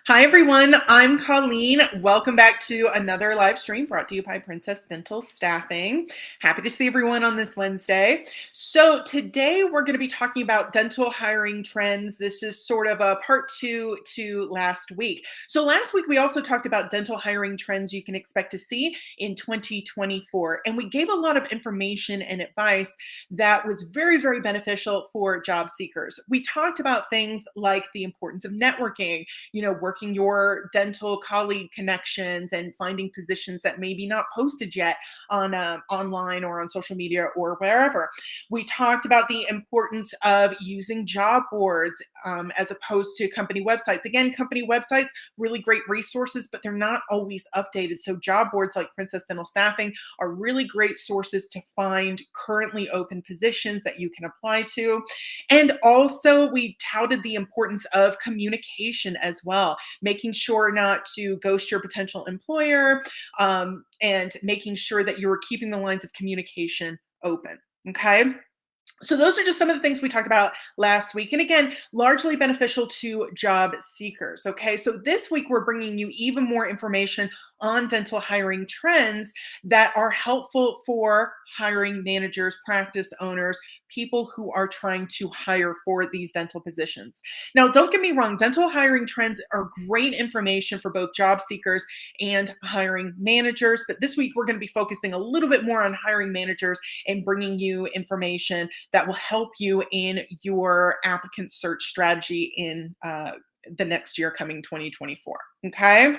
Hi, everyone. I'm Colleen. Welcome back to another live stream brought to you by Princess Dental Staffing. Happy to see everyone on this Wednesday. So today we're going to be talking about dental hiring trends. This is sort of a part two to last week. So last week we also talked about dental hiring trends you can expect to see in 2024. And we gave a lot of information and advice that was very, very beneficial for job seekers. We talked about things like the importance of networking, working your dental colleague connections and finding positions that maybe not posted yet on online or on social media or wherever. We talked about the importance of using job boards as opposed to company websites. Again, company websites, really great resources, but they're not always updated. So job boards like Princess Dental Staffing are really great sources to find currently open positions that you can apply to. And also, we touted the importance of communication as well, making sure not to ghost your potential employer, and making sure that you're keeping the lines of communication open. Okay. So those are just some of the things we talked about last week. And again, largely beneficial to job seekers. Okay. So this week, we're bringing you even more information on dental hiring trends that are helpful for hiring managers, practice owners, people who are trying to hire for these dental positions. Now, don't get me wrong, dental hiring trends are great information for both job seekers and hiring managers. But this week, we're going to be focusing a little bit more on hiring managers and bringing you information that will help you in your applicant search strategy in the next year coming 2024. Okay.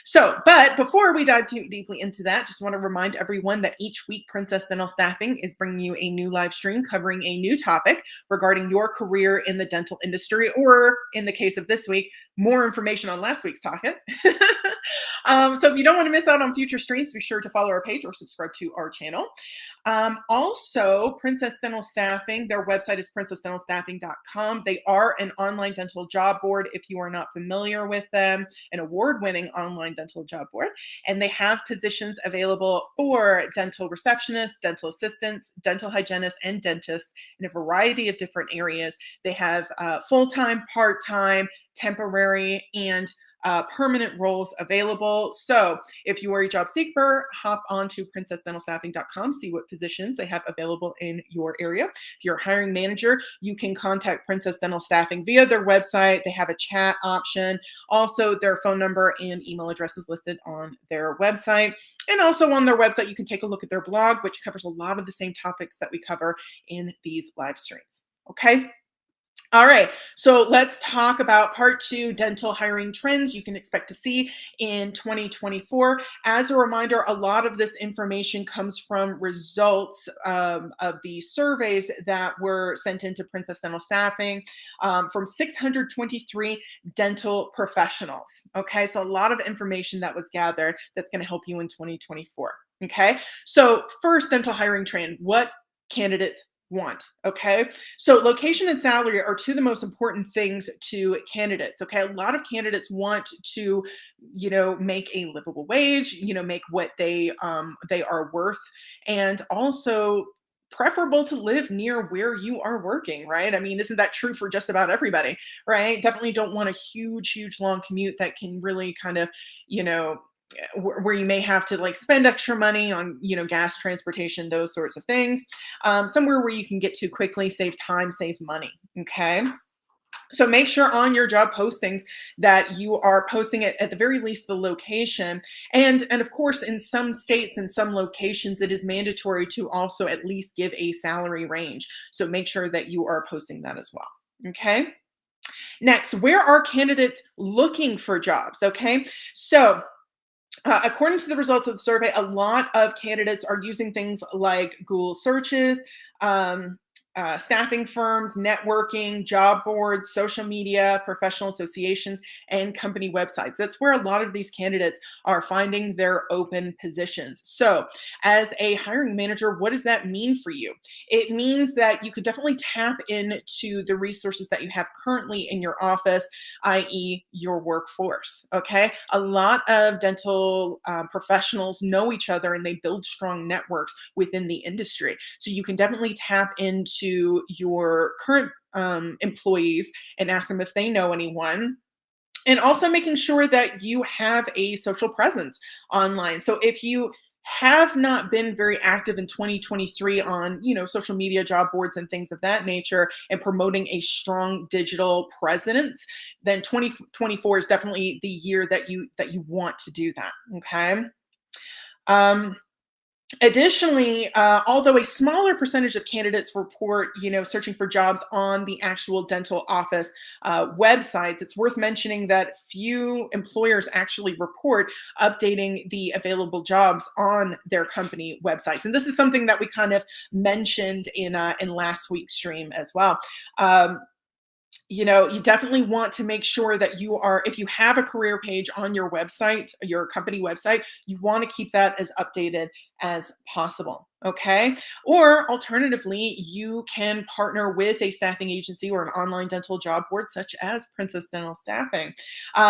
So, but before we dive too deeply into that, just want to remind everyone that each week Princess Dental Staffing is bringing you a new live stream covering a new topic regarding your career in the dental industry, or in the case of this week, more information on last week's topic. So if you don't want to miss out on future streams, be sure to follow our page or subscribe to our channel. Also, Princess Dental Staffing, their website is princessdentalstaffing.com. They are an online dental job board, if you are not familiar with them, an award-winning online dental job board. And they have positions available for dental receptionists, dental assistants, dental hygienists, and dentists in a variety of different areas. They have full-time, part-time, temporary, and permanent roles available. So if you are a job seeker, hop on to princessdentalstaffing.com, see what positions they have available in your area. If you're a hiring manager, you can contact Princess Dental Staffing via their website. They have a chat option. Also, their phone number and email address is listed on their website. And also on their website, you can take a look at their blog, which covers a lot of the same topics that we cover in these live streams. Okay. All right, so let's talk about part two, dental hiring trends you can expect to see in 2024. As a reminder, a lot of this information comes from results of the surveys that were sent into Princess Dental Staffing from 623 dental professionals. Okay, so a lot of information that was gathered that's going to help you in 2024. Okay, so first dental hiring trend, what candidates want. Okay. So location and salary are two of the most important things to candidates. Okay. A lot of candidates want to, make a livable wage, make what they are worth, and also preferable to live near where you are working, right? I mean, isn't that true for just about everybody, right? Definitely don't want a huge long commute that can really kind of, you know, where you may have to like spend extra money on gas, transportation, those sorts of things. Somewhere where you can get to quickly, save time, save money. Okay. So make sure on your job postings that you are posting it at the very least the location. And of course, in some states and some locations, it is mandatory to also at least give a salary range. So make sure that you are posting that as well. Okay. Next, where are candidates looking for jobs? Okay. So according to the results of the survey, a lot of candidates are using things like Google searches, staffing firms, networking, job boards, social media, professional associations, and company websites. That's where a lot of these candidates are finding their open positions. So, as a hiring manager, what does that mean for you? It means that you could definitely tap into the resources that you have currently in your office, i.e., your workforce. Okay. A lot of dental professionals know each other and they build strong networks within the industry. So, you can definitely tap into your current employees and ask them if they know anyone. And also making sure that you have a social presence online. So if you have not been very active in 2023 on, social media, job boards and things of that nature and promoting a strong digital presence, then 2024 is definitely the year that you want to do that, okay? Um Additionally, although a smaller percentage of candidates report, searching for jobs on the actual dental office websites, it's worth mentioning that few employers actually report updating the available jobs on their company websites. And this is something that we kind of mentioned in last week's stream as well. Um, you definitely want to make sure that if you have a career page on your website, your company website, you want to keep that as updated as possible. Okay. Or alternatively, you can partner with a staffing agency or an online dental job board such as Princess Dental Staffing.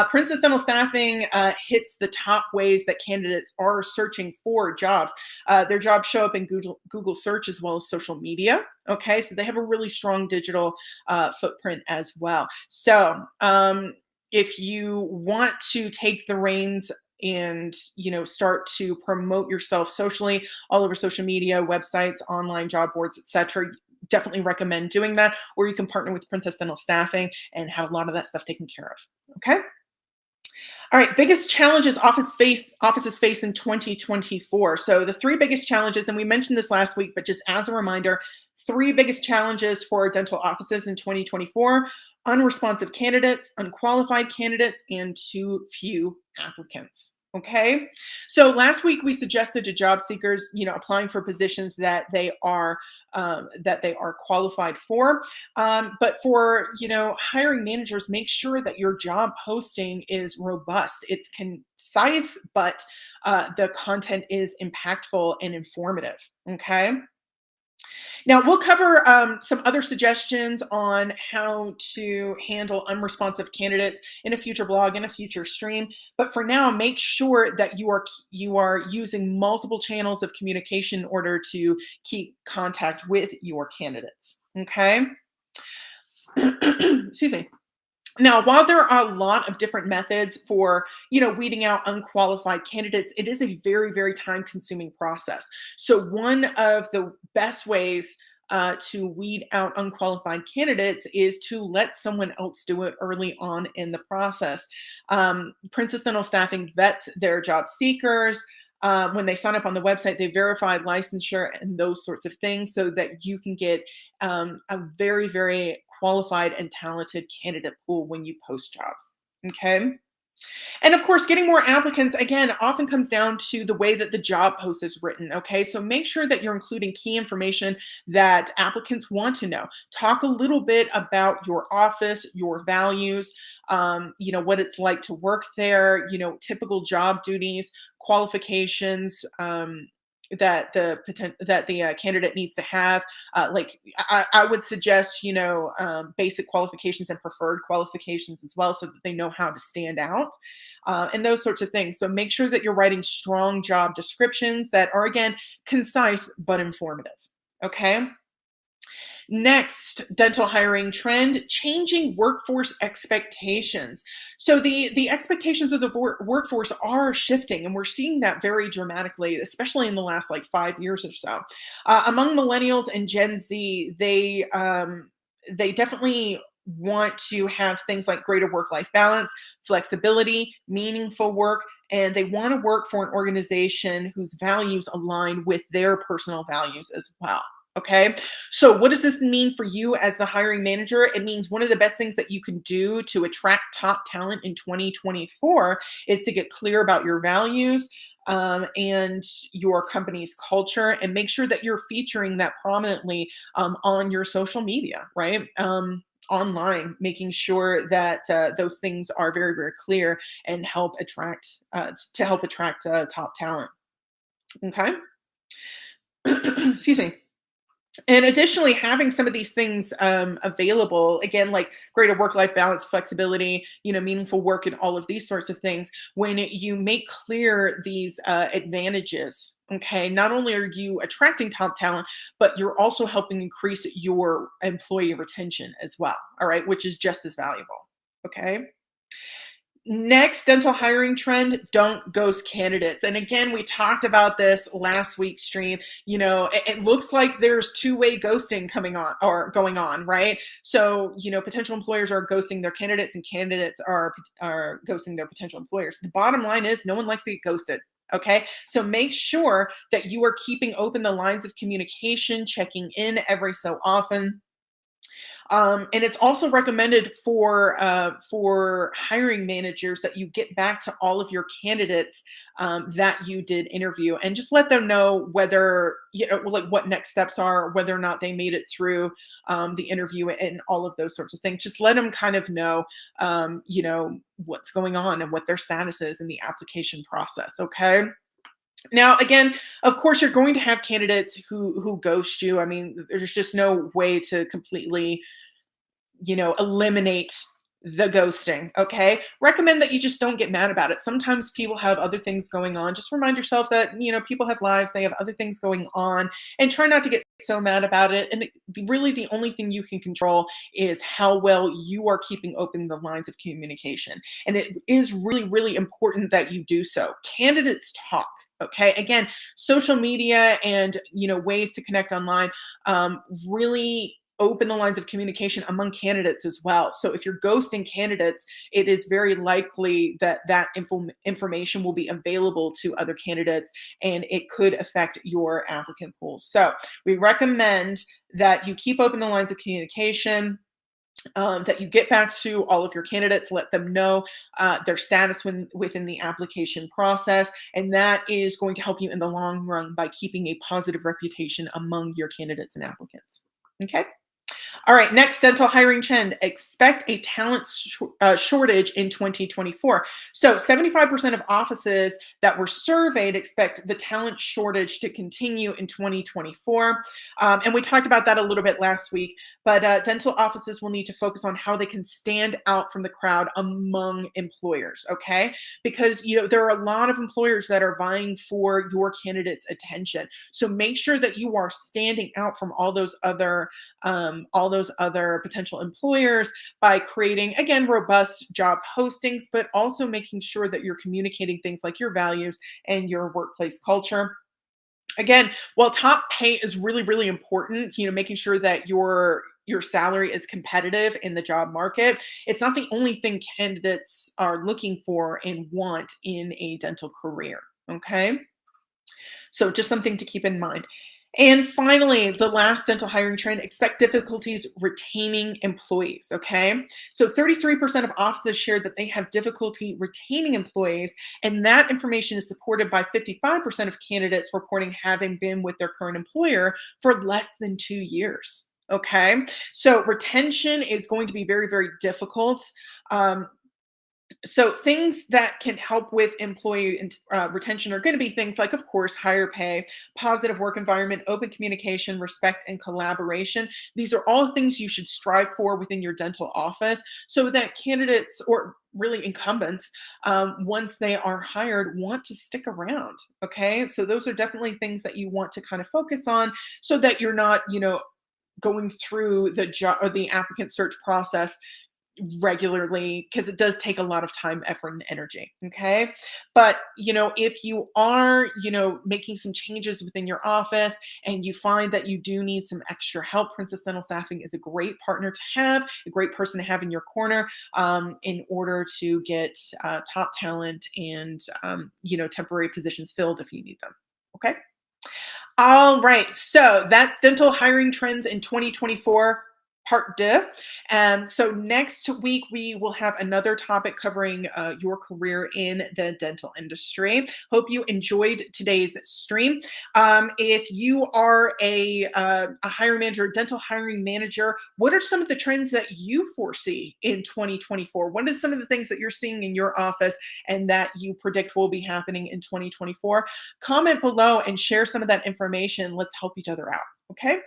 Princess Dental Staffing hits the top ways that candidates are searching for jobs. Their jobs show up in Google search as well as social media. Okay. So they have a really strong digital footprint as well. So, if you want to take the reins and start to promote yourself socially all over social media, websites, online job boards, etc., definitely recommend doing that. Or you can partner with Princess Dental Staffing and have a lot of that stuff taken care of. Okay. All right, biggest challenges offices face in 2024. So the three biggest challenges, and we mentioned this last week, but just as a reminder, three biggest challenges for dental offices in 2024: unresponsive candidates, unqualified candidates, and too few applicants. Okay. So last week we suggested to job seekers, applying for positions that they are qualified for. But for hiring managers, make sure that your job posting is robust. It's concise, but the content is impactful and informative. Okay. Now, we'll cover some other suggestions on how to handle unresponsive candidates in a future blog, in a future stream. But for now, make sure that you are using multiple channels of communication in order to keep contact with your candidates. Okay. Excuse me. Now, while there are a lot of different methods for, weeding out unqualified candidates, it is a very, very time-consuming process. So one of the best ways to weed out unqualified candidates is to let someone else do it early on in the process. Princess Dental Staffing vets their job seekers. When they sign up on the website, they verify licensure and those sorts of things so that you can get a very, very qualified and talented candidate pool when you post jobs. Okay. And of course, getting more applicants, again, often comes down to the way that the job post is written. Okay. So make sure that you're including key information that applicants want to know. Talk a little bit about your office, your values, what it's like to work there, typical job duties, qualifications, that the candidate needs to have. Like I would suggest, basic qualifications and preferred qualifications as well, so that they know how to stand out, and those sorts of things. So make sure that you're writing strong job descriptions that are, again, concise but informative. Okay. Next dental hiring trend: changing workforce expectations. So the expectations of the workforce are shifting, and we're seeing that very dramatically, especially in the last like 5 years or so. Among millennials and Gen Z, they definitely want to have things like greater work-life balance, flexibility, meaningful work, and they want to work for an organization whose values align with their personal values as well. Okay. So, what does this mean for you as the hiring manager? It means one of the best things that you can do to attract top talent in 2024 is to get clear about your values, and your company's culture, and make sure that you're featuring that prominently on your social media, right? Online, making sure that those things are very, very clear and help attract top talent. Okay. Excuse me. And additionally, having some of these things available, again, like greater work-life balance, flexibility, meaningful work, and all of these sorts of things, when you make clear these advantages, okay, not only are you attracting top talent, but you're also helping increase your employee retention as well, all right, which is just as valuable. Okay. Next dental hiring trend, don't ghost candidates. And again, we talked about this last week's stream. It looks like there's two-way ghosting coming on or going on, right? So, potential employers are ghosting their candidates and candidates are ghosting their potential employers. The bottom line is no one likes to get ghosted. Okay. So make sure that you are keeping open the lines of communication, checking in every so often. And it's also recommended for hiring managers that you get back to all of your candidates that you did interview, and just let them know whether like what next steps are, whether or not they made it through the interview, and all of those sorts of things. Just let them kind of know, what's going on and what their status is in the application process. Okay. Now, again, of course, you're going to have candidates who ghost you. I mean, there's just no way to completely eliminate the ghosting. Okay. Recommend that you just don't get mad about it. Sometimes people have other things going on. Just remind yourself that, people have lives, they have other things going on, and try not to get so mad about it. And really, the only thing you can control is how well you are keeping open the lines of communication. And it is really, really important that you do so. Candidates talk. Okay. Again, social media and, ways to connect online really open the lines of communication among candidates as well. So if you're ghosting candidates, it is very likely that information will be available to other candidates, and it could affect your applicant pool. So we recommend that you keep open the lines of communication, that you get back to all of your candidates, let them know their status within the application process. And that is going to help you in the long run by keeping a positive reputation among your candidates and applicants. Okay. All right, next dental hiring trend, expect a talent shortage in 2024. So 75% of offices that were surveyed expect the talent shortage to continue in 2024. And we talked about that a little bit last week, but dental offices will need to focus on how they can stand out from the crowd among employers, okay? Because, there are a lot of employers that are vying for your candidate's attention. So make sure that you are standing out from all those other potential employers by creating, again, robust job postings, but also making sure that you're communicating things like your values and your workplace culture. Again, while top pay is really, really important, making sure that your salary is competitive in the job market, it's not the only thing candidates are looking for and want in a dental career. Okay. So just something to keep in mind. And finally, the last dental hiring trend, expect difficulties retaining employees. Okay. So 33% of offices shared that they have difficulty retaining employees. And that information is supported by 55% of candidates reporting having been with their current employer for less than 2 years. Okay. So retention is going to be very, very difficult. So things that can help with employee retention are going to be things like, of course, higher pay, positive work environment, open communication, respect, and collaboration. These are all things you should strive for within your dental office so that candidates, or really incumbents, once they are hired, want to stick around. Okay. So those are definitely things that you want to kind of focus on so that you're not, going through the job or the applicant search process regularly, because it does take a lot of time, effort, and energy. Okay. But, if you are, making some changes within your office and you find that you do need some extra help, Princess Dental Staffing is a great partner to have, a great person to have in your corner in order to get top talent and, temporary positions filled if you need them. Okay. All right. So that's dental hiring trends in 2024. Part deux. So next week, we will have another topic covering your career in the dental industry. Hope you enjoyed today's stream. If you are a hiring manager, dental hiring manager, what are some of the trends that you foresee in 2024? What are some of the things that you're seeing in your office and that you predict will be happening in 2024? Comment below and share some of that information. Let's help each other out. Okay.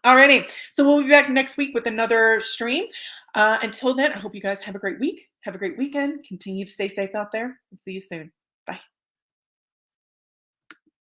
Alrighty, so we'll be back next week with another stream. Until then, I hope you guys have a great week. Have a great weekend. Continue to stay safe out there. We'll see you soon.